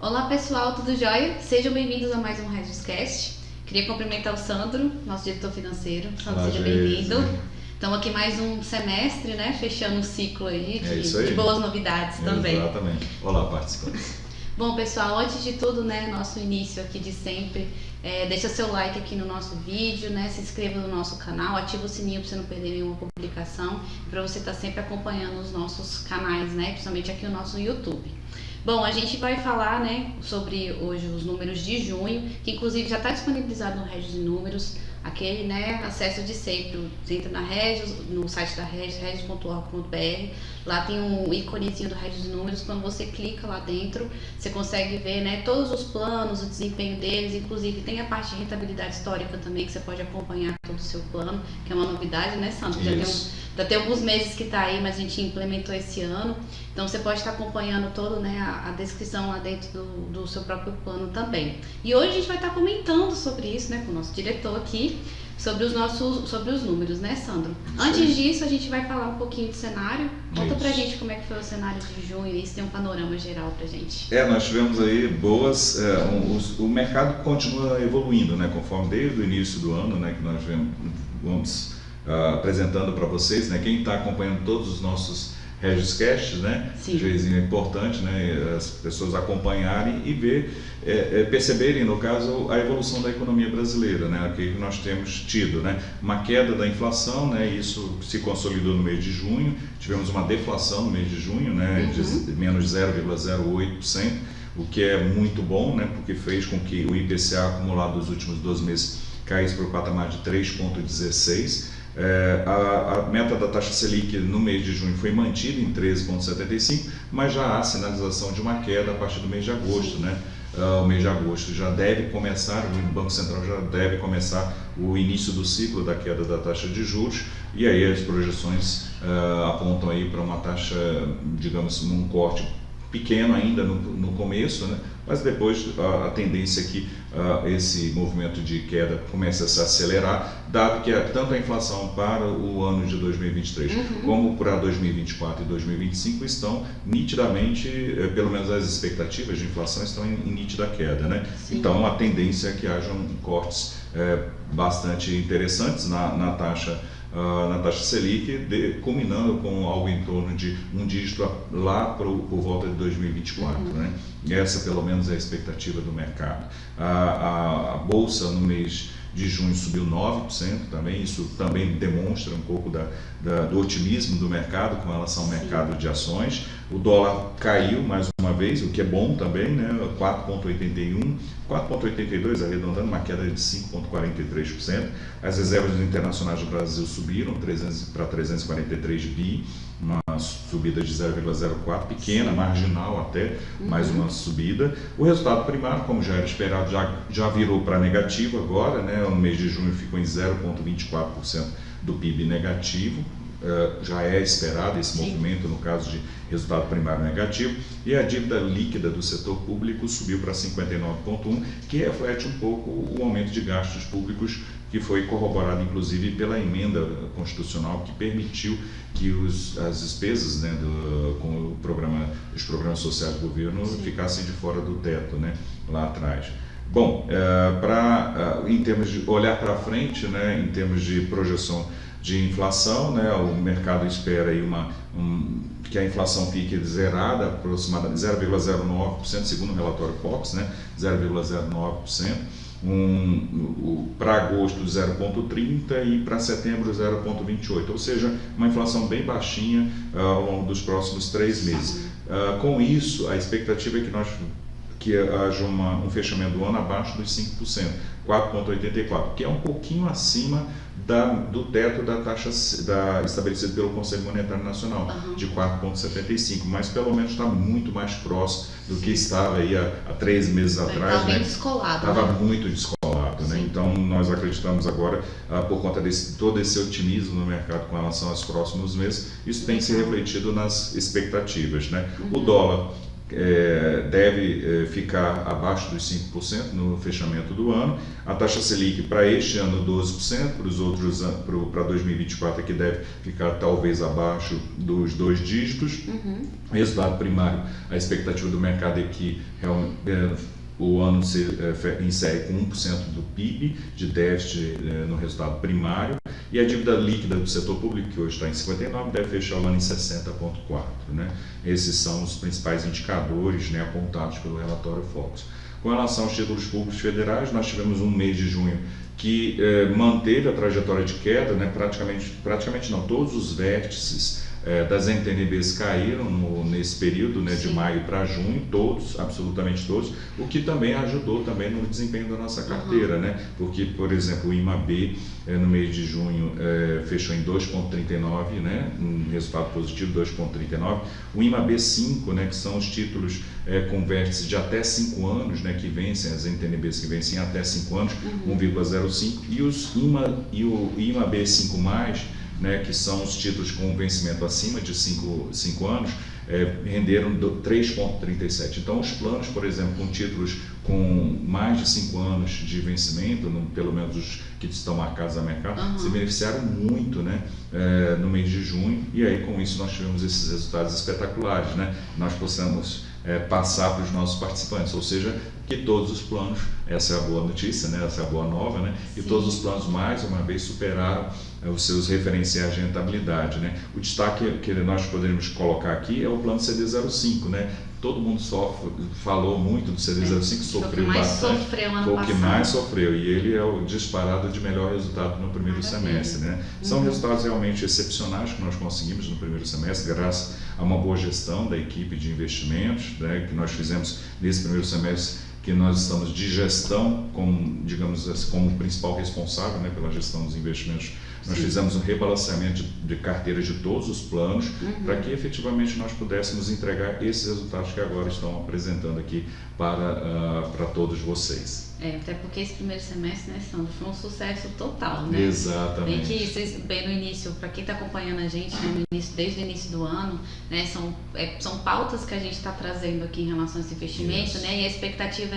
Olá pessoal, tudo jóia? Sejam bem-vindos a mais um Regiscast. Queria cumprimentar o Sandro, nosso diretor financeiro. Sandro, Olá, seja bem-vindo. Estamos aqui mais um semestre, né? Fechando um ciclo aí de boas novidades também. Exatamente. Olá, participantes. Bom, pessoal, antes de tudo, né, nosso início aqui de sempre, deixa seu like aqui no nosso vídeo, né, se inscreva no nosso canal, ativa o sininho para você não perder nenhuma publicação, para você estar sempre acompanhando os nossos canais, né, principalmente aqui o nosso YouTube. Bom, a gente vai falar, né, sobre hoje os números de junho, que inclusive já está disponibilizado no Regis de Números, aquele, né, acesso de sempre. Você entra na Regis, no site da Regis, regis.org.br, lá tem um íconezinho do Regis de Números. Quando você clica lá dentro, você consegue ver, né, todos os planos, o desempenho deles, inclusive tem a parte de rentabilidade histórica também, que você pode acompanhar todo o seu plano, que é uma novidade, né, Sandro? Já tem alguns meses que está aí, mas a gente implementou esse ano. Então você pode estar acompanhando todo, né, a descrição lá dentro do seu próprio plano também. E hoje a gente vai estar comentando sobre isso, né, com o nosso diretor aqui, sobre os números, né, Sandro? Antes disso, a gente vai falar um pouquinho de cenário. Conta pra gente como é que foi o cenário de junho e se tem um panorama geral pra gente. Nós tivemos aí o mercado continua evoluindo, né, conforme desde o início do ano, né, que nós vamos apresentando para vocês, né, quem está acompanhando todos os nossos Regiscasts, né? É importante, né, as pessoas acompanharem e perceberem, no caso, a evolução da economia brasileira, né, que nós temos tido, né, uma queda da inflação, né, isso se consolidou no mês de junho, tivemos uma deflação no mês de junho, né, de menos 0,08%, o que é muito bom, né, porque fez com que o IPCA acumulado dos últimos 12 meses caísse para o patamar de 3,16%. A meta da taxa Selic no mês de junho foi mantida em 13,75, mas já há sinalização de uma queda a partir do mês de agosto, né? O mês de agosto já deve começar, o Banco Central já deve começar o início do ciclo da queda da taxa de juros, e aí as projeções apontam aí para uma taxa, digamos, um corte pequeno ainda no começo, né? Mas depois a tendência é que esse movimento de queda comece a se acelerar, dado que tanto a inflação para o ano de 2023 como para 2024 e 2025 estão nitidamente, pelo menos as expectativas de inflação estão em nítida queda, né? Então a tendência é que hajam cortes bastante interessantes na taxa Selic, culminando com algo em torno de um dígito lá por volta de 2024. Né? E essa, pelo menos, é a expectativa do mercado. A Bolsa, no mês de junho, subiu 9% também, isso também demonstra um pouco do otimismo do mercado com relação ao mercado de ações. O dólar caiu mais uma vez, o que é bom também, né? 4,81, 4,82 arredondando, uma queda de 5,43%. As reservas internacionais do Brasil subiram para 343 bi, uma subida de 0,04, pequena, marginal até, mais uma subida. O resultado primário, como já era esperado, já virou para negativo agora, né? No mês de junho ficou em 0,24% do PIB negativo. Já é esperado esse movimento no caso de resultado primário negativo, e a dívida líquida do setor público subiu para 59,1, que reflete um pouco o aumento de gastos públicos, que foi corroborado inclusive pela emenda constitucional que permitiu que as despesas, né, com os programas sociais do governo ficassem de fora do teto, né, lá atrás. Bom, em termos de olhar para frente, né, em termos de projeção de inflação, né, o mercado espera aí que a inflação fique zerada, aproximadamente 0,09%, segundo o relatório Focus, né, 0,09%, para agosto 0,30% e para setembro 0,28%, ou seja, uma inflação bem baixinha ao longo dos próximos 3 meses. Com isso, a expectativa é que haja um fechamento do ano abaixo dos 5%, 4,84%, que é um pouquinho acima do teto da taxa estabelecido pelo Conselho Monetário Nacional, de 4,75%, mas pelo menos está muito mais próximo do que estava aí há 3 meses atrás. Estava bem descolado. Estava muito descolado, né? Então nós acreditamos agora, por conta de todo esse otimismo no mercado com relação aos próximos meses, isso tem se refletido nas expectativas, né? O dólar deve ficar abaixo dos 5% no fechamento do ano. A taxa Selic para este ano 12%, para os outros para 2024 aqui deve ficar talvez abaixo dos 2 dígitos. Resultado primário, a expectativa do mercado é que o ano se encerre com 1% do PIB de déficit no resultado primário, e a dívida líquida do setor público, que hoje está em 59, deve fechar o ano em 60,4. Né? Esses são os principais indicadores, né, apontados pelo relatório Focus. Com relação aos títulos públicos federais, nós tivemos um mês de junho que manteve a trajetória de queda, né? praticamente não, todos os vértices das NTN-Bs caíram nesse período, né, de maio para junho, todos, absolutamente todos, o que também ajudou também no desempenho da nossa carteira, né? Porque, por exemplo, o IMAB no mês de junho fechou em 2,39, né? Um resultado positivo, 2,39. O IMAB 5, né, que são os títulos com vértices de até 5 anos, né, que vencem, as NTN-Bs que vencem até 5 anos, 1,05, e o IMAB 5+, né, que são os títulos com vencimento acima de 5 anos, renderam 3,37. Então, os planos, por exemplo, com títulos com mais de 5 anos de vencimento, pelo menos os que estão marcados a mercado, se beneficiaram muito, né, no mês de junho, e aí com isso nós tivemos esses resultados espetaculares, né? Nós possamos passar para os nossos participantes, ou seja, que todos os planos, essa é a boa notícia, né? Essa é a boa nova, né? E todos os planos mais uma vez superaram os seus referenciais de rentabilidade, né? O destaque que nós poderíamos colocar aqui é o plano CD05, né? Todo mundo falou muito do CD05, sofreu bastante, foi o que mais sofreu, e ele é o disparado de melhor resultado no primeiro semestre, né? São resultados realmente excepcionais que nós conseguimos no primeiro semestre, graças a uma boa gestão da equipe de investimentos, né, que nós fizemos nesse primeiro semestre, que nós estamos de gestão, como, digamos assim, como principal responsável, né, pela gestão dos investimentos. Nós fizemos um rebalanceamento de carteira de todos os planos, para que efetivamente nós pudéssemos entregar esses resultados que agora estão apresentando aqui para todos vocês. Até porque esse primeiro semestre, né, Sandro, foi um sucesso total, né? Exatamente. Bem que vocês, bem no início, para quem está acompanhando a gente, né, desde o início do ano, né, são pautas que a gente está trazendo aqui em relação a esse investimento, né? E a expectativa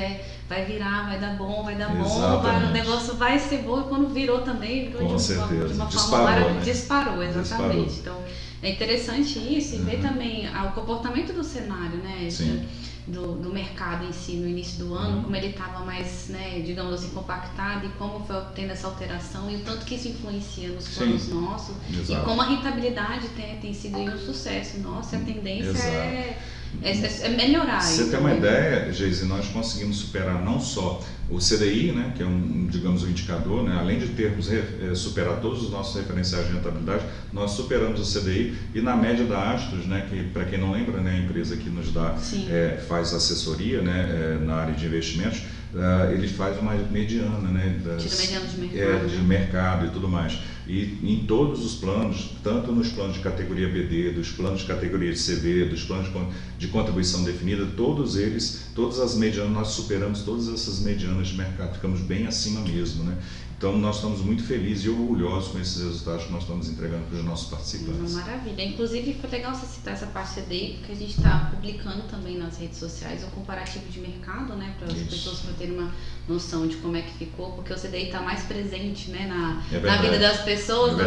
vai virar, vai dar bom, o negócio vai ser bom, e quando virou também, virou de uma forma disparou, exatamente. Disparou. Então, é interessante isso, e ver também o comportamento do cenário, né? Do mercado em si no início do ano, como ele estava mais, né, digamos assim, compactado, e como foi tendo essa alteração, e o tanto que isso influencia nos planos nossos, e como a rentabilidade tem sido um sucesso nosso, e a tendência é melhorar. Você tem uma ideia, Geise, nós conseguimos superar não só o CDI, né, que é digamos, um indicador, né, além de termos superado todos os nossos referenciais de rentabilidade, nós superamos o CDI, e na média da Astos, né, que para quem não lembra, né, a empresa que nos dá, faz assessoria, né, na área de investimentos, ele faz uma mediana, né, de mercado e tudo mais. E em todos os planos, tanto nos planos de categoria BD, dos planos de categoria de CV, dos planos de contribuição definida, todas as medianas, nós superamos todas essas medianas de mercado, ficamos bem acima mesmo, né? Então, nós estamos muito felizes e orgulhosos com esses resultados que nós estamos entregando para os nossos participantes. Maravilha. Inclusive, foi legal você citar essa parte CDI, porque a gente está publicando também nas redes sociais o comparativo de mercado, né, para as pessoas terem uma noção de como é que ficou, porque o CDI está mais presente, né, na vida das pessoas do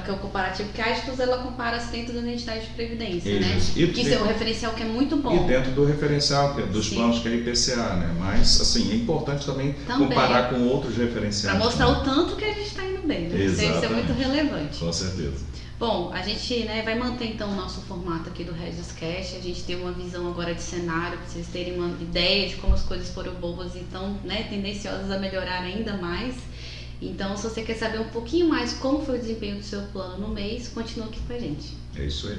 que o comparativo, porque a Astos, ela compara-se dentro da identidade de previdência, né? Que é um referencial que é muito bom. E dentro do referencial dos planos que é IPCA, né? Mas, assim, é importante também comparar com outros referenciais. Para mostrar o tanto que a gente está indo bem, né? Isso é muito relevante. Com certeza. Bom, a gente, né, vai manter então o nosso formato aqui do Regis Cash. A gente tem uma visão agora de cenário, para vocês terem uma ideia de como as coisas foram boas e estão, né, tendenciosas a melhorar ainda mais. Então, se você quer saber um pouquinho mais como foi o desempenho do seu plano no mês, continua aqui com a gente. É isso aí.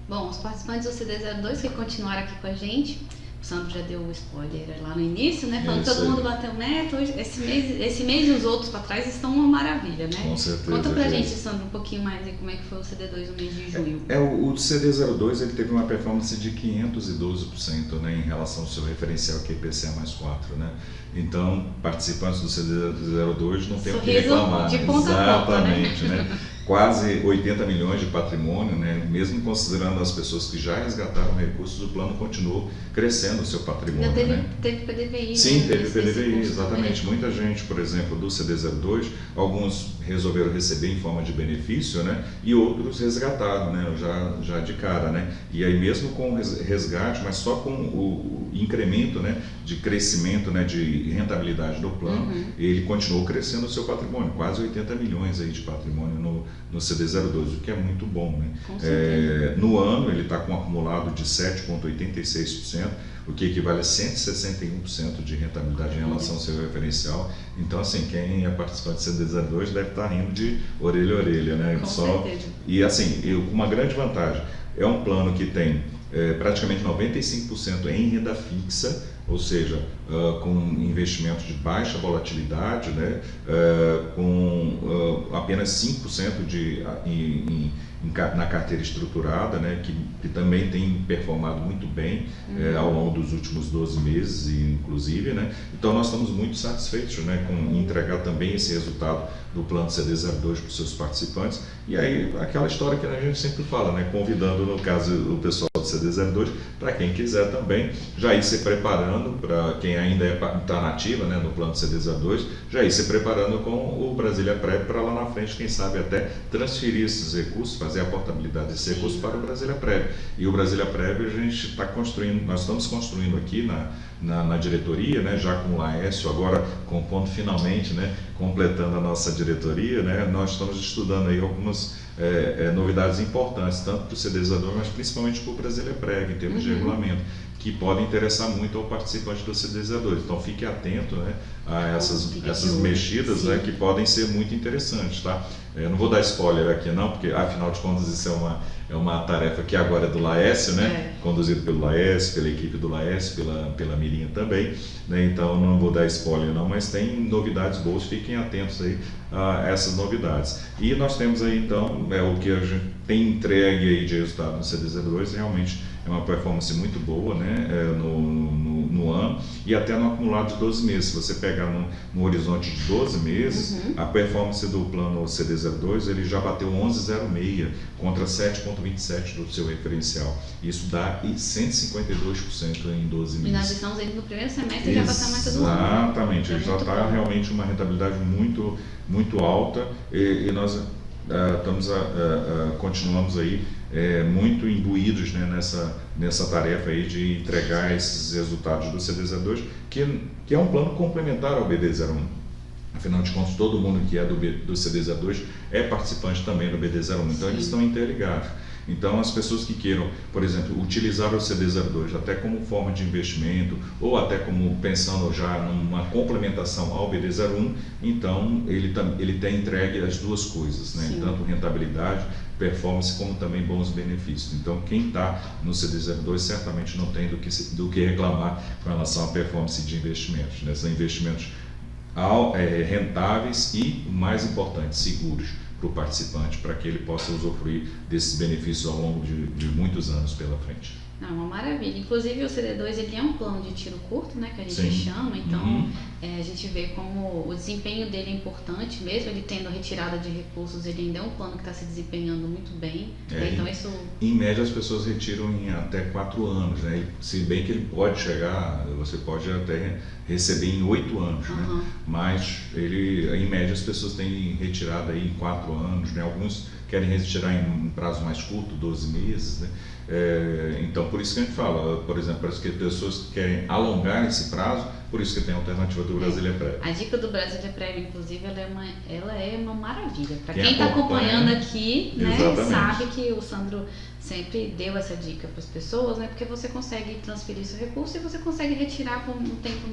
Bom, os participantes do CD02 que continuaram aqui com a gente, o Sandro já deu o spoiler lá no início, né? Falando que Isso todo aí. mundo bateu meta. Hoje, esse mês e os outros para trás estão uma maravilha, né? Com certeza. Conta pra gente, Sandro, um pouquinho mais aí como é que foi o CD2 no mês de junho. O CD02 ele teve uma performance de 512%, né, em relação ao seu referencial que é IPCA mais 4, né? Então, participantes do CD02 não tem o que reclamar. De ponta a ponta, exatamente, né? Quase 80 milhões de patrimônio, né? Mesmo considerando as pessoas que já resgataram recursos, o plano continuou crescendo o seu patrimônio. Ainda teve né? PDVI. Sim, né? teve PDVI, exatamente. Também. Muita gente, por exemplo, do CD02, alguns resolveram receber em forma de benefício, né? E outros resgataram, né? Já de cara, né? E aí mesmo com o resgate, mas só com o incremento, né? De crescimento, né? De rentabilidade do plano, ele continuou crescendo o seu patrimônio, quase 80 milhões aí de patrimônio no CD02, o que é muito bom, né? Com certeza. No ano ele está com um acumulado de 7,86%, o que equivale a 161% de rentabilidade em relação ao seu referencial. Então, assim, quem é participante do CD02 deve estar rindo de orelha a orelha, né? Com certeza. E assim, uma grande vantagem, é um plano que tem praticamente 95% em renda fixa, ou seja, com investimentos de baixa volatilidade, né? Com apenas 5% na carteira estruturada, né? Que também tem performado muito bem ao longo dos últimos 12 meses, inclusive. Né? Então nós estamos muito satisfeitos, né? Com entregar também esse resultado do plano CD02 para os seus participantes. E aí aquela história que a gente sempre fala, né? Convidando, no caso, o pessoal do CD02, para quem quiser também já ir se preparando, para quem ainda está nativa, né, no plano CD02, já ir se preparando com o Brasília Prev para lá na frente, quem sabe até transferir esses recursos, fazer a portabilidade desses recursos para o Brasília Prev. E o Brasília Prev a gente está construindo, nós estamos construindo aqui na diretoria, né, já com o Laércio, agora compondo finalmente, né, completando a nossa diretoria, né, nós estamos estudando aí algumas novidades importantes, tanto para o CD02, mas principalmente para o Brasília Prev, em termos de regulamento, que podem interessar muito ao participante do CD02. Então fique atento, né, a essas mexidas, né, que podem ser muito interessantes. Tá? Eu não vou dar spoiler aqui não, porque afinal de contas isso é uma tarefa que agora é do Laércio, né, conduzido pelo Laércio, pela equipe do Laércio, pela Mirinha também. Né, então não vou dar spoiler não, mas tem novidades boas, fiquem atentos aí a essas novidades. E nós temos aí então o que a gente tem entregue aí de resultado no CD02, realmente é uma performance muito boa, né, no ano e até no acumulado de 12 meses. Se você pegar no horizonte de 12 meses, a performance do plano CD02 ele já bateu 11,06 contra 7,27 do seu referencial. Isso dá 152% em 12 meses. E nós estamos aí no primeiro semestre já passar mais do ano. Exatamente, ele já está realmente uma rentabilidade muito, muito alta e nós continuamos aí muito imbuídos, né, nessa tarefa aí de entregar esses resultados do CD02, que é um plano complementar ao BD01. Afinal de contas, todo mundo que é do CD02 é participante também do BD01, então eles estão interligados. Então, as pessoas que queiram, por exemplo, utilizar o CD02 até como forma de investimento ou até como pensando já numa complementação ao BD01, então ele tem entregue as duas coisas, né? Tanto rentabilidade, performance, como também bons benefícios. Então, quem está no CD02 certamente não tem do que reclamar com relação à performance de investimentos, né? São investimentos rentáveis e, o mais importante, seguros para o participante, para que ele possa usufruir desses benefícios ao longo de muitos anos pela frente. Não, uma maravilha. Inclusive o CD2 ele é um plano de tiro curto, né, que a gente chama, então a gente vê como o desempenho dele é importante, mesmo ele tendo a retirada de recursos, ele ainda é um plano que está se desempenhando muito bem. Então isso... Em média as pessoas retiram em até 4 anos, né? Se bem que ele pode chegar, você pode até receber em 8 anos, né? Mas em média as pessoas têm retirada aí em 4 anos, né? Alguns querem retirar em um prazo mais curto, 12 meses, né? Então, por isso que a gente fala, por exemplo, para as pessoas que querem alongar esse prazo, por isso que tem a alternativa do Brasília Prev. A dica do Brasília Prev, inclusive, ela é uma maravilha. Para quem está acompanhando aqui, né, sabe que o Sandro sempre deu essa dica para as pessoas, né? Porque você consegue transferir seu recurso e você consegue retirar por um tempo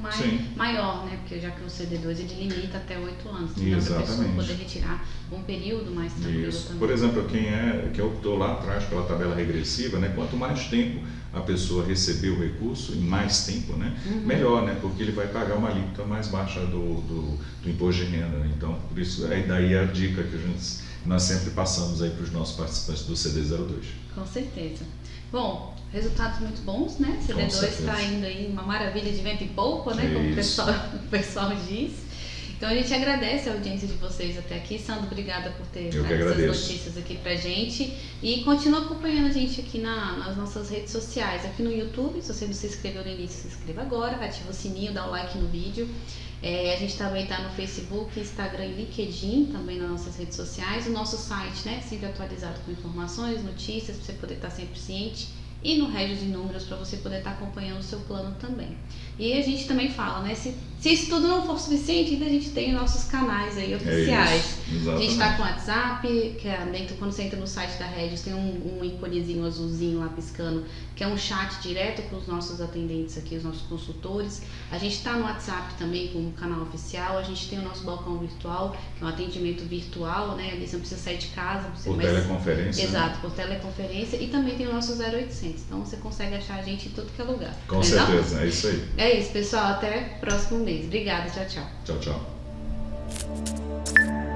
maior, né? Porque já que o CD2 ele limita até 8 anos, então para a pessoa poder retirar um período mais tranquilo também. Por exemplo, quem optou lá atrás pela tabela regressiva, né? Quanto mais tempo a pessoa receber o recurso, em mais tempo, né? Melhor, né? Porque ele vai pagar uma alíquota mais baixa do imposto de renda. Então, por isso, daí a dica que nós sempre passamos aí para os nossos participantes do CD02. Com certeza. Bom, resultados muito bons, né? CD2 está indo aí uma maravilha de vento e polpa, né? Como o pessoal diz. Então a gente agradece a audiência de vocês até aqui. Sandro, obrigada por ter dado essas notícias aqui pra gente. E continua acompanhando a gente aqui nas nossas redes sociais. Aqui no YouTube, se você não se inscreveu no início, se inscreva agora, ativa o sininho, dá um like no vídeo. A gente também está no Facebook, Instagram e LinkedIn, também nas nossas redes sociais. O nosso site, né, sempre atualizado com informações, notícias, para você poder estar sempre ciente. E no Regis de Números, para você poder estar acompanhando o seu plano também. E a gente também fala, né, se isso tudo não for suficiente, ainda a gente tem nossos canais aí oficiais. A gente está com o WhatsApp, que é dentro, quando você entra no site da Regis, tem um íconezinho azulzinho lá piscando, que é um chat direto com os nossos atendentes aqui, os nossos consultores. A gente está no WhatsApp também com o canal oficial, a gente tem o nosso balcão virtual, que é um atendimento virtual, né, ali você não precisa sair de casa. Teleconferência. Exato, por teleconferência, e também tem o nosso 0800, então você consegue achar a gente em tudo que é lugar. Com certeza, é isso aí. É isso, pessoal, até o próximo mês. Obrigada, tchau, tchau. Tchau, tchau.